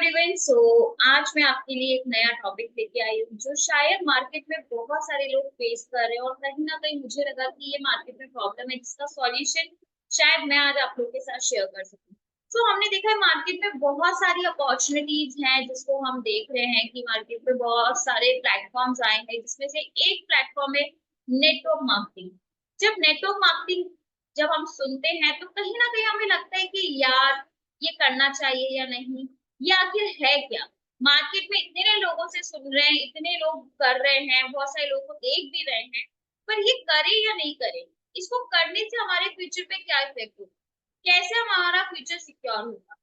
Everyone. आज मैं आपके लिए एक नया टॉपिक लेके आई हूँ जो शायद मार्केट में बहुत सारे लोग फेस कर रहे हैं और कहीं ना कहीं मुझे लगा कि ये मार्केट में प्रॉब्लम है जिसका सॉल्यूशन शायद मैं आज आप लोग के साथ शेयर कर सकूँ। हमने देखा है मार्केट में बहुत सारी अपॉर्चुनिटीज हैं जिसको हम देख रहे हैं कि मार्केट में बहुत सारे प्लेटफॉर्म्स आए हैं जिसमें से एक प्लेटफॉर्म है नेटवर्क मार्केटिंग। जब नेटवर्क मार्केटिंग जब हम सुनते हैं तो कहीं ना कहीं हमें लगता है कि यार ये करना चाहिए या नहीं, ये आखिर है क्या। मार्केट में इतने लोगों से सुन रहे हैं, इतने लोग कर रहे हैं, बहुत सारे लोगों को देख भी रहे हैं, पर ये करे या नहीं करे, इसको करने से हमारे फ्यूचर पे क्या इफेक्ट होगा, कैसे हमारा फ्यूचर सिक्योर होगा।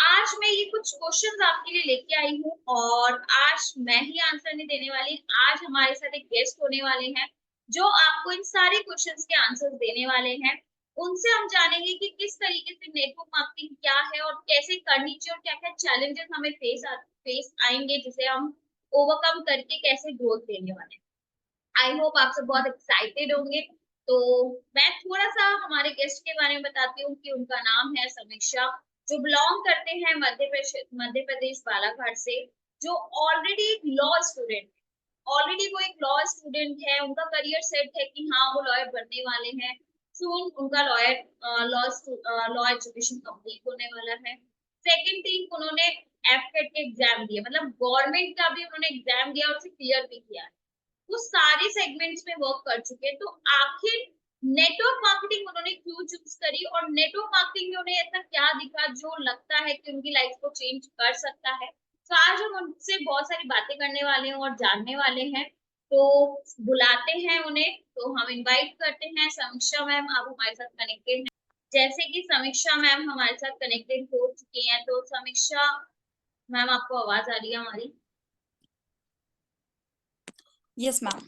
आज मैं ये कुछ क्वेश्चंस आपके लिए लेके आई हूँ और आज मैं ही आंसर नहीं देने वाली। आज हमारे साथ एक गेस्ट होने वाले हैं जो आपको इन सारे क्वेश्चंस के आंसर देने वाले हैं। उनसे हम जानेंगे कि किस तरीके से नेटवर्क मार्केटिंग क्या है और कैसे करनी चाहिए और क्या-क्या चैलेंजेस हमें फेस आएंगे जिसे हम ओवरकम करके कैसे ग्रोथ लेने वाले हैं। आई होप आप सब बहुत एक्साइटेड होंगे। तो मैं थोड़ा-सा हमारे गेस्ट के बारे में बताती हूँ कि उनका नाम है समीक्षा, जो बिलॉन्ग करते हैं मध्य प्रदेश बालाघाट से, जो ऑलरेडी एक लॉ स्टूडेंट है। ऑलरेडी वो एक लॉ स्टूडेंट है, उनका करियर सेट है कि हाँ, वो लॉयर बनने वाले हैं। सून उनका लॉ एजुकेशन कंप्लीट होने वाला है। सेकंड थिंग, उन्होंने एफकेट के एग्जाम दिए, मतलब गवर्नमेंट का भी उन्होंने एग्जाम दिया और उसे क्लियर भी किया है। वो सारे सेगमेंट्स में वर्क कर चुके हैं। तो आखिर नेटवर्क मार्केटिंग उन्होंने क्यों चूज करी और नेटवर्क मार्केटिंग में उन्हें ऐसा क्या दिखा जो लगता है कि उनकी लाइफ को चेंज कर सकता है। तो आज हम उनसे बहुत सारी बातें करने वाले हैं और जानने वाले हैं। तो बुलाते हैं उन्हें। तो हम इनवाइट करते हैं समीक्षा मैम, आप हमारे साथ कनेक्टेड हैं। जैसे कि समीक्षा मैम हमारे साथ कनेक्टेड हो चुकी हैं, तो समीक्षा मैम आपको आवाज आ रही है हमारी? Yes ma'am.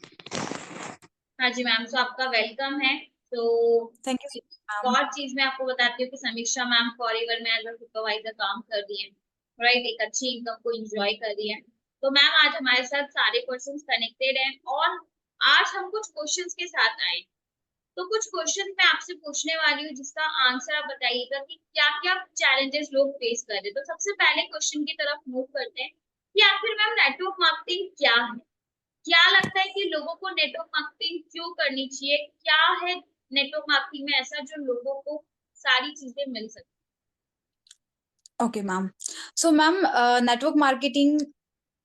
हाँ जी मैम, तो आपका वेलकम है। तो थैंक यू एक मैम। और चीज मैं आपको बताती हूँ कि समीक्षा मैम फॉरएवर में एज अ सुपरवाइजर काम कर रही है, राइट, एक अच्छी इनकम को एंजॉय कर रही है। तो मैम आज हमारे साथ सारे पर्सन्स कनेक्टेड हैं और आज हम कुछ क्वेश्चंस के साथ आए। तो कुछ क्वेश्चन मैं आपसे पूछने वाली हूँ जिसका आंसर आप बताइएगा कि क्या क्या चैलेंजेस लोग फेस कर रहे हैं। तो सबसे पहले क्वेश्चन की तरफ मूव करते हैं कि आखिर मैम नेटवर्क मार्केटिंग क्या है। क्या लगता है कि लोगों को नेटवर्क मार्केटिंग क्यों करनी चाहिए? क्या है नेटवर्क मार्केटिंग में ऐसा जो लोगों को सारी चीजें मिल सके? Okay ma'am. So ma'am, network marketing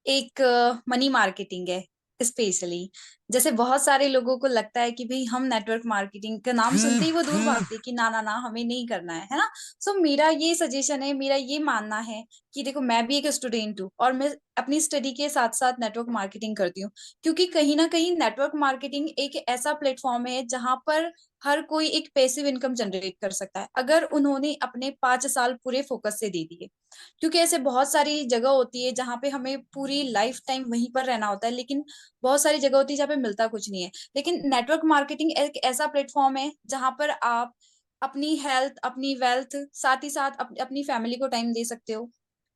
एक मनी मार्केटिंग है स्पेशली। जैसे बहुत सारे लोगों को लगता है कि भाई हम नेटवर्क मार्केटिंग का नाम सुनते ही वो दूर भागते हैं कि ना ना ना हमें नहीं करना है ना। सो मेरा ये सजेशन है, मेरा ये मानना है कि देखो मैं भी एक स्टूडेंट हूँ और मैं अपनी स्टडी के साथ साथ नेटवर्क मार्केटिंग करती हूँ, क्योंकि कहीं ना कहीं नेटवर्क मार्केटिंग एक ऐसा प्लेटफॉर्म है जहां पर हर कोई एक पैसिव इनकम जनरेट कर सकता है अगर उन्होंने अपने 5 साल पूरे फोकस से दे दिए। क्योंकि ऐसे बहुत सारी जगह होती है जहाँ पे हमें पूरी लाइफ टाइम वहीं पर रहना होता है, लेकिन बहुत सारी जगह होती है जहाँ पे मिलता कुछ नहीं है। लेकिन नेटवर्क मार्केटिंग एक ऐसा प्लेटफॉर्म है जहाँ पर आप अपनी हेल्थ, अपनी वेल्थ, साथ ही साथ अपनी फैमिली को टाइम दे सकते हो।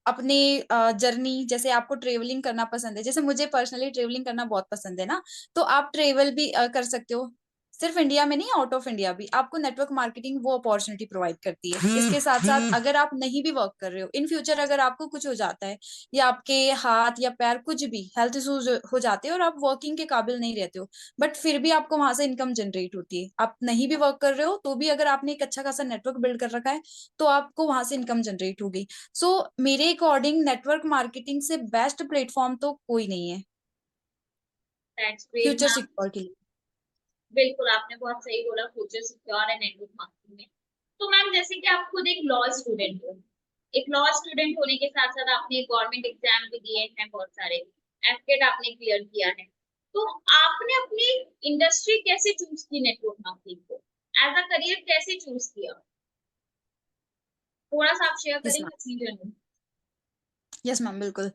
अपने जर्नी, जैसे आपको ट्रेवलिंग करना पसंद है, जैसे मुझे पर्सनली ट्रेवलिंग करना बहुत पसंद है ना, तो आप ट्रेवल भी कर सकते हो। सिर्फ इंडिया में नहीं, आउट ऑफ इंडिया भी आपको नेटवर्क मार्केटिंग वो अपॉर्चुनिटी प्रोवाइड करती है। इसके साथ साथ अगर आप नहीं भी वर्क कर रहे हो, इन फ्यूचर अगर आपको कुछ हो जाता है या आपके हाथ या पैर कुछ भी हेल्थ इश्यूज हो जाते हैं और आप वर्किंग के काबिल नहीं रहते हो, बट फिर भी आपको वहां से इनकम जनरेट होती है। आप नहीं भी वर्क कर रहे हो तो भी अगर आपने एक अच्छा खासा नेटवर्क बिल्ड कर रखा है तो आपको वहां से इनकम जनरेट होगी। सो मेरे अकॉर्डिंग नेटवर्क मार्केटिंग से बेस्ट प्लेटफॉर्म तो कोई नहीं है that's great future ma'am. Secure के लिए। बिल्कुल आपने बहुत सही बोला, फ्यूचर सिक्योर है नेटवर्क मार्केटिंग में। तो मैम जैसे कि आप खुद एक लॉ स्टूडेंट हो, एक लॉ स्टूडेंट होने के साथ साथ आपने गवर्नमेंट एग्जाम भी दिए हैं बहुत सारे, एफकेट आपने क्लियर किया है। तो आपने अपनी इंडस्ट्री कैसे चूज की, नेटवर्क मार्केटिंग को एज अ करियर कैसे चूज किया? थोड़ा सा आप शेयर यस करेंगे अपनी जर्नी? यस मैम, बिल्कुल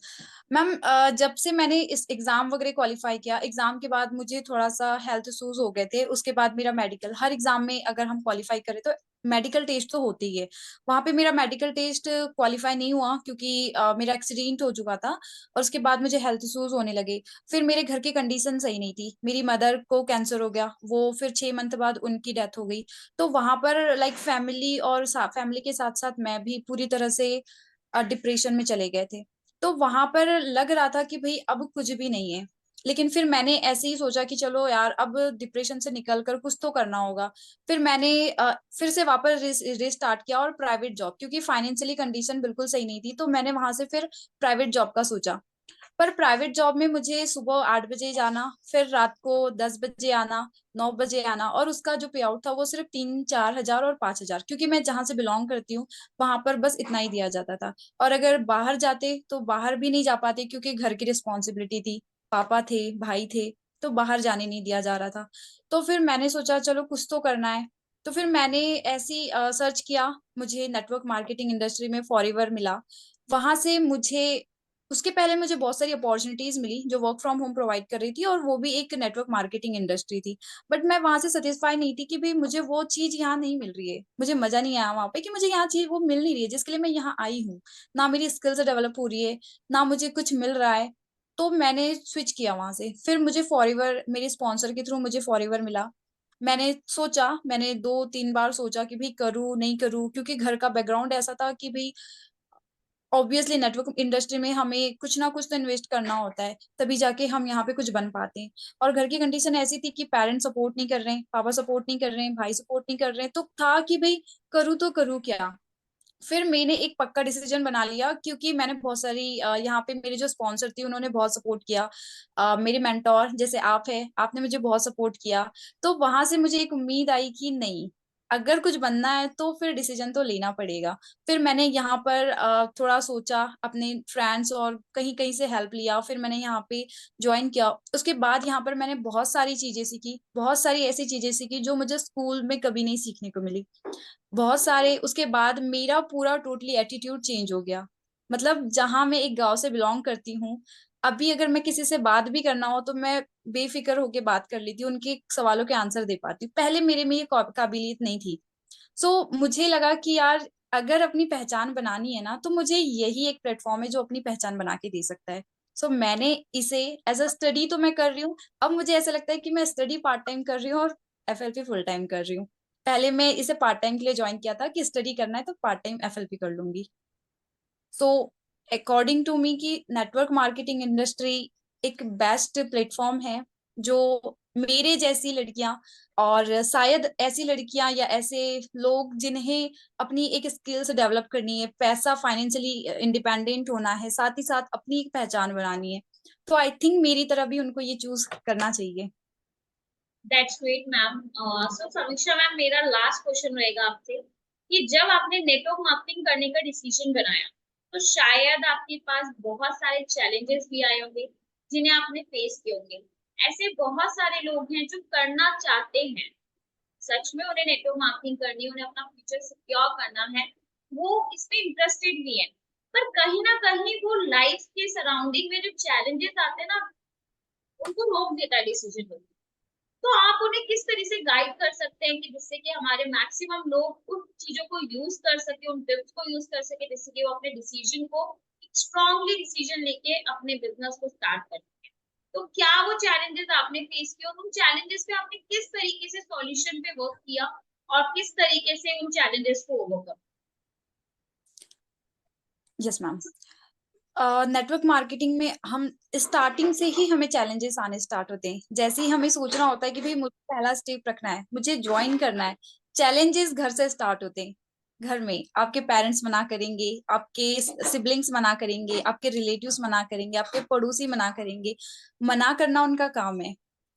मैम। जब से मैंने इस एग्जाम वगैरह क्वालिफाई किया, एग्जाम के बाद मुझे थोड़ा सा हेल्थ इश्यूज हो गए थे। उसके बाद मेरा मेडिकल, हर एग्जाम में अगर हम क्वालिफाई करें तो मेडिकल टेस्ट तो होती ही है। वहां पे मेरा मेडिकल टेस्ट क्वालिफाई नहीं हुआ क्योंकि मेरा एक्सीडेंट हो चुका था और उसके बाद मुझे हेल्थ इश्यूज होने लगे। फिर मेरे घर की कंडीशन सही नहीं थी, मेरी मदर को कैंसर हो गया, वो फिर 6 मंथ बाद उनकी डेथ हो गई। तो वहां पर लाइक फैमिली और फैमिली के साथ साथ मैं भी पूरी तरह से डिप्रेशन में चले गए थे। तो वहां पर लग रहा था कि भाई अब कुछ भी नहीं है। लेकिन फिर मैंने ऐसे ही सोचा कि चलो यार, अब डिप्रेशन से निकल कर कुछ तो करना होगा। फिर मैंने फिर से वापस रिस्टार्ट किया, और प्राइवेट जॉब, क्योंकि फाइनेंशियली कंडीशन बिल्कुल सही नहीं थी, तो मैंने वहां से फिर प्राइवेट जॉब का सोचा। पर प्राइवेट जॉब में मुझे सुबह 8 बजे जाना, फिर रात को 10 बजे आना, 9 बजे आना, और उसका जो पे आउट था वो सिर्फ 3-4 हजार और 5 हजार, क्योंकि मैं जहां से बिलोंग करती हूँ वहां पर बस इतना ही दिया जाता था। और अगर बाहर जाते तो बाहर भी नहीं जा पाते, क्योंकि घर की रिस्पॉन्सिबिलिटी थी, पापा थे, भाई थे, तो बाहर जाने नहीं दिया जा रहा था। तो फिर मैंने सोचा चलो कुछ तो करना है। तो फिर मैंने ऐसी सर्च किया, मुझे नेटवर्क मार्केटिंग इंडस्ट्री में फॉरएवर मिला। वहां से मुझे, उसके पहले मुझे बहुत सारी अपॉर्चुनिटीज मिली जो वर्क फ्रॉम होम प्रोवाइड कर रही थी, और वो भी एक नेटवर्क मार्केटिंग इंडस्ट्री थी। बट मैं वहां से सेटिस्फाई नहीं थी कि भाई मुझे वो चीज यहाँ नहीं मिल रही है, मुझे मजा नहीं आया वहां पे कि मुझे यहाँ चीज वो मिल नहीं रही है जिसके लिए मैं यहाँ आई हूँ। ना मेरी स्किल्स डेवलप हो रही है, ना मुझे कुछ मिल रहा है। तो मैंने स्विच किया वहां से। फिर मुझे फॉरएवर, मेरे स्पॉन्सर के थ्रू मुझे फॉरएवर मिला। मैंने सोचा, मैंने 2-3 बार सोचा कि भाई करूँ नहीं करूँ, क्योंकि घर का बैकग्राउंड ऐसा था कि भाई ऑब्वियसली नेटवर्क इंडस्ट्री में हमें कुछ ना कुछ तो इन्वेस्ट करना होता है, तभी जाके हम यहाँ पे कुछ बन पाते हैं। और घर की कंडीशन ऐसी थी कि पेरेंट्स सपोर्ट नहीं कर रहे हैं, पापा सपोर्ट नहीं कर रहे हैं, भाई सपोर्ट नहीं कर रहे हैं, तो था कि भाई करूँ तो करूँ क्या। फिर मैंने एक पक्का डिसीजन बना लिया, क्योंकि मैंने बहुत सारी यहाँ पे मेरे जो स्पॉन्सर थी उन्होंने बहुत सपोर्ट किया। मेरे मेंटोर जैसे आप है, आपने मुझे बहुत सपोर्ट किया। तो वहां से मुझे एक उम्मीद आई कि नहीं, अगर कुछ बनना है तो फिर डिसीजन तो लेना पड़ेगा। फिर मैंने यहाँ पर थोड़ा सोचा, अपने फ्रेंड्स और कहीं कहीं से हेल्प लिया, फिर मैंने यहाँ पे ज्वाइन किया। उसके बाद यहाँ पर मैंने बहुत सारी चीजें सीखी, बहुत सारी ऐसी चीजें सीखी जो मुझे स्कूल में कभी नहीं सीखने को मिली। बहुत सारे, उसके बाद मेरा पूरा टोटली एटीट्यूड चेंज हो गया। मतलब जहां मैं एक गांव से बिलोंग करती हूँ, अभी अगर मैं किसी से बात भी करना हो तो मैं बेफिक्र होके बात कर लेती हूँ, उनके सवालों के आंसर दे पाती हूँ। पहले मेरे में ये काबिलियत नहीं थी। सो मुझे लगा कि यार, अगर अपनी पहचान बनानी है ना, तो मुझे यही एक प्लेटफॉर्म है जो अपनी पहचान बना के दे सकता है। सो मैंने इसे एज अ स्टडी तो मैं कर रही हूँ। अब मुझे ऐसा लगता है कि मैं स्टडी पार्ट टाइम कर रही हूँ और एफएलपी फुल टाइम कर रही हूँ। पहले मैं इसे पार्ट टाइम के लिए ज्वाइन किया था कि स्टडी करना है तो पार्ट टाइम एफएलपी कर लूंगी। सो अकॉर्डिंग टू मी कि नेटवर्क मार्केटिंग इंडस्ट्री एक बेस्ट प्लेटफॉर्म है, जो मेरे जैसी लड़कियां, और शायद ऐसी लड़कियां या ऐसे लोग जिन्हें अपनी एक स्किल्स डेवलप करनी है, पैसा फाइनेंशियली इंडिपेंडेंट होना है, साथ ही साथ अपनी एक पहचान बनानी है, तो आई थिंक मेरी तरह भी उनको ये चूज करना चाहिए। That's great ma'am. सो समीक्षा मैम, मेरा लास्ट क्वेश्चन रहेगा आपसे कि जब आपने नेटवर्क मार्केटिंग करने का डिसीजन बनाया, तो शायद आपके पास बहुत सारे चैलेंजेस भी आए होंगे जिन्हें आपने फेस किए होंगे। ऐसे बहुत सारे लोग हैं जो करना चाहते हैं, सच में उन्हें नेटवर्क मार्केटिंग करनी है, उन्हें अपना फ्यूचर सिक्योर करना है, वो इसमें इंटरेस्टेड भी है, पर कहीं ना कहीं वो लाइफ के सराउंडिंग में जो चैलेंजेस आते हैं ना, उनको रोक देता है डिसीजन। तो आप उन्हें किस तरह से गाइड कर सकते हैं कि जिससे कि हमारे मैक्सिमम लोग उन चीजों को यूज कर सके, उन टिप्स को यूज कर सके, जिससे कि वो अपने डिसीजन को स्ट्रांगली डिसीजन लेके अपने बिजनेस को स्टार्ट कर सके। तो क्या वो चैलेंजेस आपने फेस किए और उन चैलेंजेस पे आपने किस तरीके से सॉल्यूशन पे वर्क किया और किस तरीके से उन चैलेंजेस को overcome? Yes ma'am. Network marketing में हम स्टार्टिंग से ही हमें चैलेंजेस आने स्टार्ट होते हैं। जैसे ही हमें सोचना होता है कि भाई मुझे पहला स्टेप रखना है, मुझे ज्वाइन करना है, चैलेंजेस घर से स्टार्ट होते हैं। घर में आपके पेरेंट्स मना करेंगे, आपके सिबलिंग्स मना करेंगे, आपके रिलेटिव्स मना करेंगे, आपके पड़ोसी मना करेंगे। मना करना उनका काम है।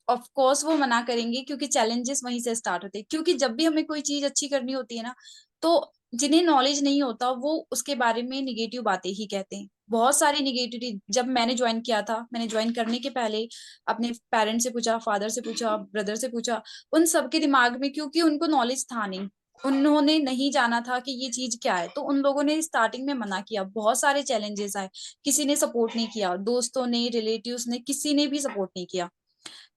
ऑफ कोर्स वो मना करेंगे, क्योंकि चैलेंजेस वहीं से स्टार्ट होते हैं। क्योंकि जब भी हमें कोई चीज अच्छी करनी होती है ना, तो जिन्हें नॉलेज नहीं होता वो उसके बारे में निगेटिव बातें ही कहते हैं। बहुत सारी निगेटिविटी, जब मैंने ज्वाइन किया था, मैंने ज्वाइन करने के पहले अपने पेरेंट्स से पूछा, फादर से पूछा, ब्रदर से पूछा, उन सबके दिमाग में, क्योंकि उनको नॉलेज था नहीं, उन्होंने नहीं जाना था कि ये चीज क्या है, तो उन लोगों ने स्टार्टिंग में मना किया। बहुत सारे चैलेंजेस आए, किसी ने सपोर्ट नहीं किया, दोस्तों ने, रिलेटिव्स ने, किसी ने भी सपोर्ट नहीं किया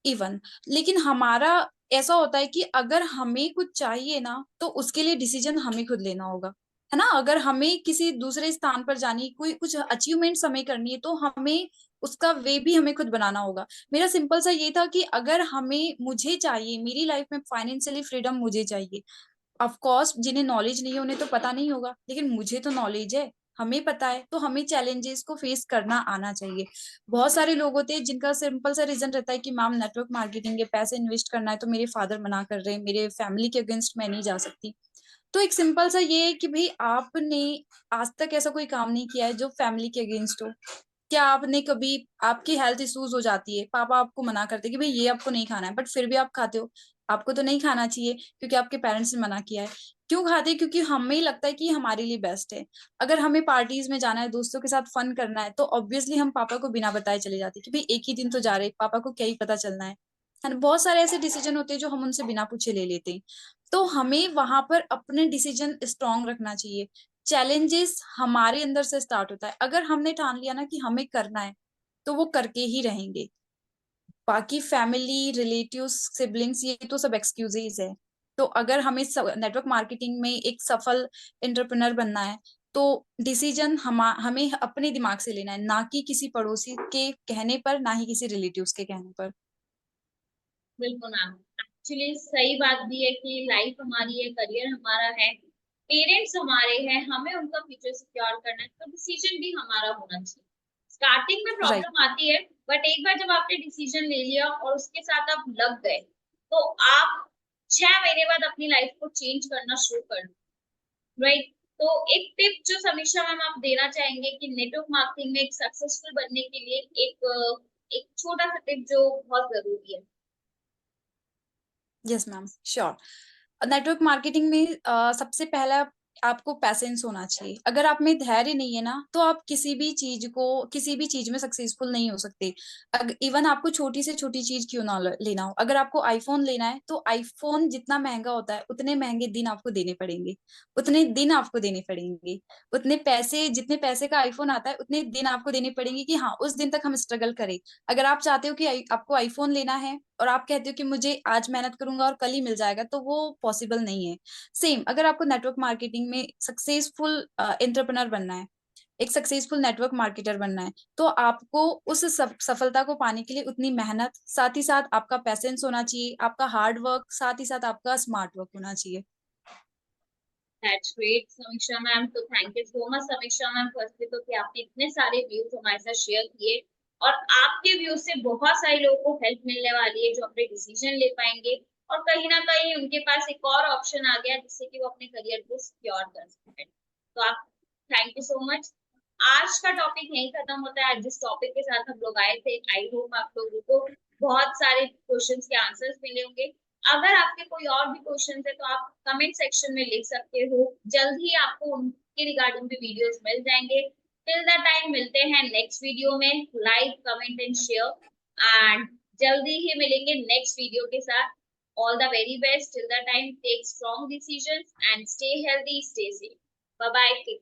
इवन। लेकिन हमारा ऐसा होता है कि अगर हमें कुछ चाहिए ना, तो उसके लिए डिसीजन हमें खुद लेना होगा, है ना। अगर हमें किसी दूसरे स्थान पर जानी, कोई कुछ अचीवमेंट्स हमें करनी है, तो हमें उसका वे भी हमें खुद बनाना होगा। मेरा सिंपल सा ये था कि अगर हमें, मुझे चाहिए मेरी लाइफ में फाइनेंशियली फ्रीडम, मुझे चाहिए। ऑफ कोर्स जिन्हें नॉलेज नहीं है उन्हें तो पता नहीं होगा, लेकिन मुझे तो नॉलेज है। हमें पता है, तो हमें चैलेंजेस को फेस करना आना चाहिए। बहुत सारे लोग होते हैं जिनका सिंपल सा रीजन रहता है कि मैम नेटवर्क मार्केटिंग है, पैसे इन्वेस्ट करना है, तो मेरे फादर मना कर रहे हैं, मेरे फैमिली के अगेंस्ट मैं नहीं जा सकती। तो एक सिंपल सा ये है कि भाई आपने आज तक ऐसा कोई काम नहीं किया है जो फैमिली के अगेंस्ट हो। क्या आपने कभी, आपकी हेल्थ इश्यूज हो जाती है, पापा आपको मना करते हैं कि भाई ये आपको नहीं खाना है, बट फिर भी आप खाते हो। आपको तो नहीं खाना चाहिए क्योंकि आपके पेरेंट्स ने मना किया है। क्यों खाते हैं? क्योंकि हमें ही लगता है कि ये हमारे लिए बेस्ट है। अगर हमें पार्टीज में जाना है, दोस्तों के साथ फन करना है, तो ऑब्वियसली हम पापा को बिना बताए चले जाते हैं कि भाई एक ही दिन तो जा रहे, पापा को क्या ही पता चलना है ना। बहुत सारे ऐसे डिसीजन होते हैं जो हम उनसे बिना पूछे ले लेते हैं। तो हमें वहां पर अपने डिसीजन स्ट्रांग रखना चाहिए। चैलेंजेस हमारे अंदर से स्टार्ट होता है। अगर हमने ठान लिया ना कि हमें करना है, तो वो करके ही रहेंगे। बाकी फैमिली, रिलेटिव्स, सिबलिंग्स, ये तो सब एक्सक्यूजेज है। तो अगर हमें नेटवर्क मार्केटिंग में एक सफल एंटरप्रेन्योर बनना है, तो डिसीजन हमें अपने दिमाग से लेना है, ना कि किसी पड़ोसी के कहने पर, ना ही किसी रिलेटिव्स के कहने पर। बिल्कुल मैम, एक्चुअली सही बात भी है कि लाइफ हमारी है, करियर हमारा है, पेरेंट्स हमारे हैं, हमें उनका फ्यूचर सिक्योर करना है, तो डिसीजन भी हमारा होना चाहिए। स्टार्टिंग में राइट। प्रॉब्लम आती है, बट एक बार जब आपने डिसीजन ले लिया और उसके साथ आप लग गए, तो आप 6 महीने बाद अपनी लाइफ को चेंज करना शुरू कर दो, राइट? तो एक टिप जो समीक्षा मैम आप देना चाहेंगे कि नेटवर्क मार्केटिंग में एक सक्सेसफुल बनने के लिए एक छोटा सा टिप जो बहुत जरूरी है। Yes ma'am, sure. Network marketing में सबसे पहला आपको पैसेंस होना चाहिए। अगर आप में धैर्य नहीं है ना, तो आप किसी भी चीज में सक्सेसफुल नहीं हो सकते। इवन आपको छोटी से छोटी चीज क्यों ना लेना हो, अगर आपको आईफोन लेना है, तो आईफोन जितना महंगा होता है, उतने महंगे दिन आपको देने पड़ेंगे। उतने दिन आपको देने पड़ेंगे। उतने पैसे, जितने पैसे का आईफोन आता है, उतने दिन आपको देने पड़ेंगे कि हाँ, उस दिन तक हम स्ट्रगल करें। अगर आप चाहते हो कि आपको आईफोन लेना है, और आप कहते हो कि मुझे आज मेहनत करूंगा और कल ही मिल जाएगा, तो वो पॉसिबल नहीं है। सेम, अगर आपको नेटवर्क मार्केटिंग में सक्सेसफुल एंटरप्रेनर बनना है, एक सक्सेसफुल नेटवर्क मार्केटर बनना है, तो आपको उस सफलता को पाने के लिए उतनी मेहनत, साथ ही साथ आपका पैसेंस होना चाहिए, आपका हार्ड वर्क, साथ ही साथ आपका स्मार्ट वर्क होना चाहिए। दैट्स ग्रेट समीक्षा मैम, तो थैंक यू सो मच समीक्षा मैम, फर्स्टली तो कि आपने इतने सारे व्यूज हमारे साथ शेयर किए, और आपके व्यूज से बहुत सारे लोगों को हेल्प मिलने वाली है जो अपने डिसीजन ले पाएंगे, और कहीं ना कहीं उनके पास एक और ऑप्शन आ गया जिससे कि वो अपने करियर को सिक्योर कर सकते हैं। तो आप, थैंक यू सो मच। आज का टॉपिक यहीं खत्म होता है। आज जिस टॉपिक के साथ हम लोग आए थे, आई होप आप लोगों को बहुत सारे क्वेश्चंस के आंसर्स मिले होंगे। अगर आपके कोई और भी क्वेश्चन है तो आप कमेंट सेक्शन में लिख सकते हो, जल्द ही आपको उनके रिगार्डिंग भी वीडियोस मिल जाएंगे। टिल द टाइम मिलते हैं नेक्स्ट वीडियो में। Like, comment and share, and जल्दी ही मिलेंगे नेक्स्ट वीडियो के साथ। All the very best till the time, take strong decisions and stay healthy, stay safe. Bye bye.